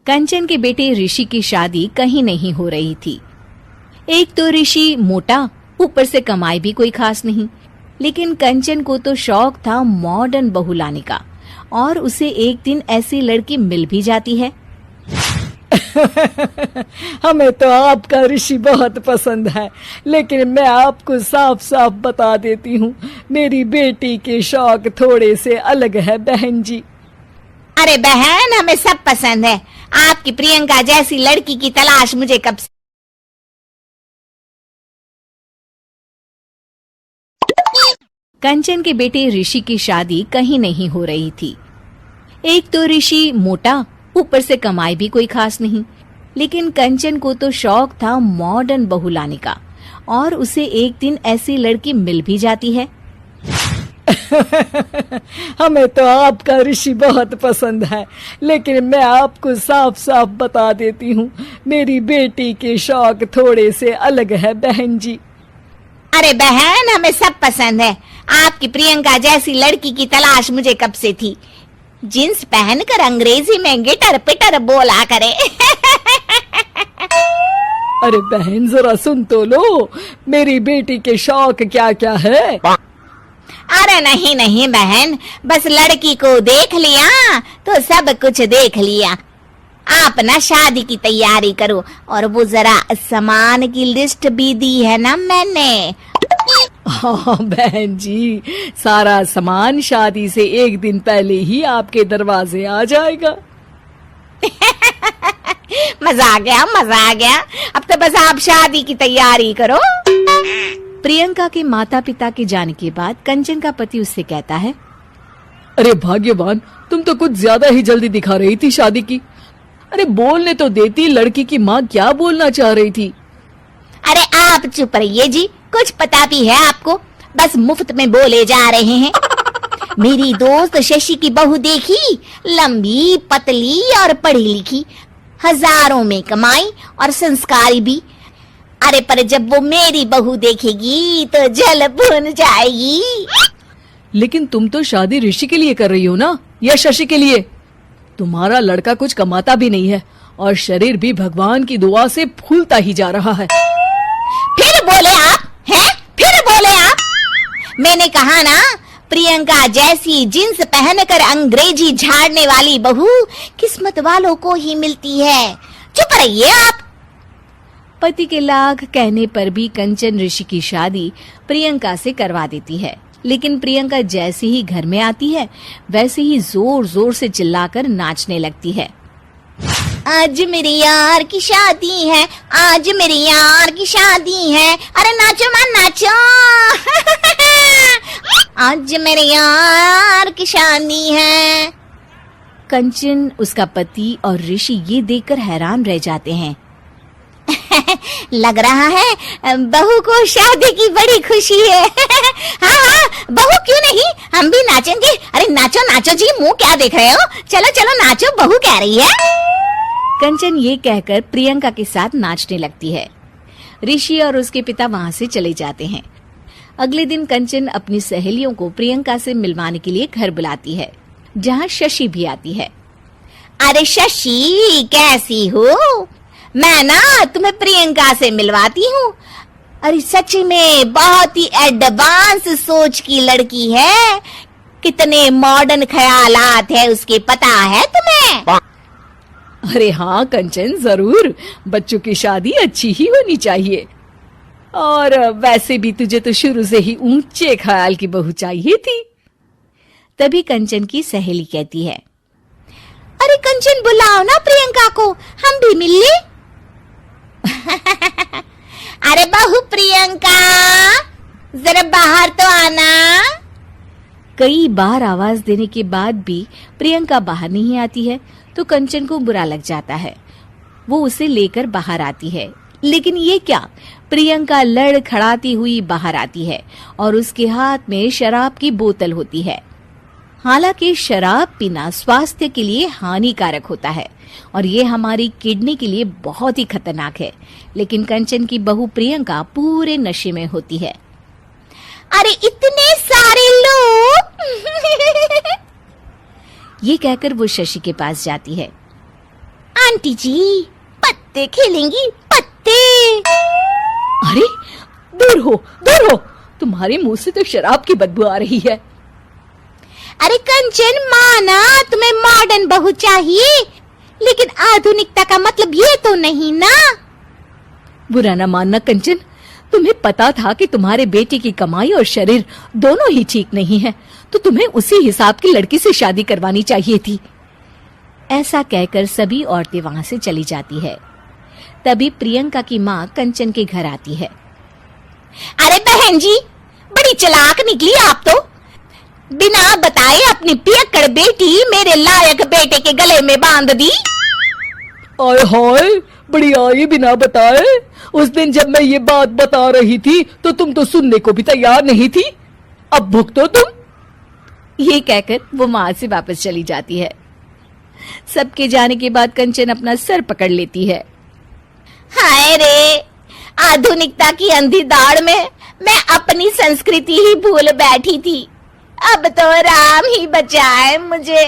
कंचन के बेटे ऋषि की शादी कहीं नहीं हो रही थी। एक तो ऋषि मोटा, ऊपर से कमाई भी कोई खास नहीं। लेकिन कंचन को तो शौक था मॉडर्न बहू लाने का, और उसे एक दिन ऐसी लड़की मिल भी जाती है। हमें तो आपका ऋषि बहुत पसंद है, लेकिन मैं आपको साफ साफ बता देती हूँ, मेरी बेटी के शौक थोड़े से अलग है बहन जी। अरे बहन, हमें सब पसंद है। आपकी प्रियंका जैसी लड़की की तलाश मुझे कब से। कंचन के बेटे ऋषि की शादी कहीं नहीं हो रही थी। एक तो ऋषि मोटा, ऊपर से कमाई भी कोई खास नहीं। लेकिन कंचन को तो शौक था मॉडर्न बहू लाने का, और उसे एक दिन ऐसी लड़की मिल भी जाती है। हमें तो आपका ऋषि बहुत पसंद है, लेकिन मैं आपको साफ साफ बता देती हूँ, मेरी बेटी के शौक थोड़े से अलग है बहन जी। अरे बहन, हमें सब पसंद है। आपकी प्रियंका जैसी लड़की की तलाश मुझे कब से थी, जींस पहनकर अंग्रेजी में गिटर पिटर बोला करे। अरे बहन, जरा सुन तो लो, मेरी बेटी के शौक क्या क्या है। अरे नहीं नहीं बहन, बस लड़की को देख लिया तो सब कुछ देख लिया। आप ना शादी की तैयारी करो, और वो जरा सामान की लिस्ट भी दी है ना मैंने। हाँ बहन जी, सारा सामान शादी से एक दिन पहले ही आपके दरवाजे आ जाएगा। मजा आ गया, मजा आ गया। अब तो बस आप शादी की तैयारी करो। प्रियंका के माता पिता के जाने के बाद कंचन का पति उससे कहता है, अरे भाग्यवान, तुम तो कुछ ज्यादा ही जल्दी दिखा रही थी शादी की। अरे बोलने तो देती, लड़की की माँ क्या बोलना चाह रही थी। अरे आप चुप रहिए जी, कुछ पता भी है आपको, बस मुफ्त में बोले जा रहे हैं। मेरी दोस्त शशि की बहू देखी, लंबी पतली और पढ़ी लिखी, हजारों में कमाई और संस्कारी भी। अरे पर जब वो मेरी बहू देखेगी तो जल भुन जाएगी। लेकिन तुम तो शादी ऋषि के लिए कर रही हो ना, या शशि के लिए? तुम्हारा लड़का कुछ कमाता भी नहीं है, और शरीर भी भगवान की दुआ से फूलता ही जा रहा है। फिर बोले आप हैं? फिर बोले आप? मैंने कहा ना, प्रियंका जैसी जींस पहनकर अंग्रेजी झाड़ने वाली बहू किस्मत वालों को ही मिलती है। चुप रहिए आप। पति के लाख कहने पर भी कंचन ऋषि की शादी प्रियंका से करवा देती है। लेकिन प्रियंका जैसे ही घर में आती है, वैसे ही जोर जोर से चिल्लाकर नाचने लगती है। आज मेरे यार की शादी है, आज मेरे यार की शादी है। अरे नाचो मां नाचो। आज मेरे यार की शादी है। कंचन, उसका पति और ऋषि ये देखकर हैरान रह जाते हैं। लग रहा है बहू को शादी की बड़ी खुशी है। हाँ हाँ, बहू क्यों नहीं, हम भी नाचेंगे। अरे नाचो नाचो जी, मुंह क्या देख रहे हो, चलो चलो नाचो, बहू कह रही है। कंचन ये कहकर प्रियंका के साथ नाचने लगती है। ऋषि और उसके पिता वहां से चले जाते हैं। अगले दिन कंचन अपनी सहेलियों को प्रियंका से मिलवाने के लिए घर बुलाती है, जहाँ शशि भी आती है। अरे शशि, कैसी हो? मैं ना तुम्हें प्रियंका से मिलवाती हूँ। अरे सच में बहुत ही एडवांस सोच की लड़की है, कितने मॉडर्न ख्यालात है उसके, पता है तुम्हें? अरे हाँ कंचन, जरूर, बच्चों की शादी अच्छी ही होनी चाहिए। और वैसे भी तुझे तो शुरू से ही ऊंचे ख्याल की बहू चाहिए थी। तभी कंचन की सहेली कहती है, अरे कंचन, बुलाओ ना प्रियंका को, हम भी मिल ले। अरे बहू प्रियंका, जरा बाहर तो आना। कई बार आवाज देने के बाद भी प्रियंका बाहर नहीं आती है, तो कंचन को बुरा लग जाता है। वो उसे लेकर बाहर आती है, लेकिन ये क्या, प्रियंका लड़खड़ाती हुई बाहर आती है और उसके हाथ में शराब की बोतल होती है। हालांकि शराब पीना स्वास्थ्य के लिए हानिकारक होता है और ये हमारी किडनी के लिए बहुत ही खतरनाक है, लेकिन कंचन की बहू प्रियंका पूरे नशे में होती है। अरे इतने सारे लोग। ये कहकर वो शशि के पास जाती है। आंटी जी, पत्ते खेलेंगी, पत्ते। अरे दूर हो, तुम्हारे मुंह से तो शराब की बदबू आ रही है। अरे कंचन, माना तुम्हें मॉडर्न बहू चाहिए, लेकिन आधुनिकता का मतलब ये तो नहीं ना। बुरा ना मानना कंचन, तुम्हें पता था कि तुम्हारे बेटे की कमाई और शरीर दोनों ही ठीक नहीं है, तो तुम्हें उसी हिसाब की लड़की से शादी करवानी चाहिए थी। ऐसा कहकर सभी औरतें वहां से चली जाती है। तभी प्रियंका की माँ कंचन के घर आती है। अरे बहन जी, बड़ी चालाक निकली आप तो। बिना बताए अपनी पियक्कड़ बेटी मेरे लायक बेटे के गले में बांध दी। आय हाय, बड़ी आई बिना बताए। उस दिन जब मैं ये बात बता रही थी तो तुम तो सुनने को भी तैयार नहीं थी। अब भुगतो तुम। ये कहकर वो वहां से वापस चली जाती है। सबके जाने के बाद कंचन अपना सर पकड़ लेती है। हाय रे, आधुनिकता की अंधी दौड़ में मैं अपनी संस्कृति ही भूल बैठी थी। अब तो राम ही बचाए मुझे।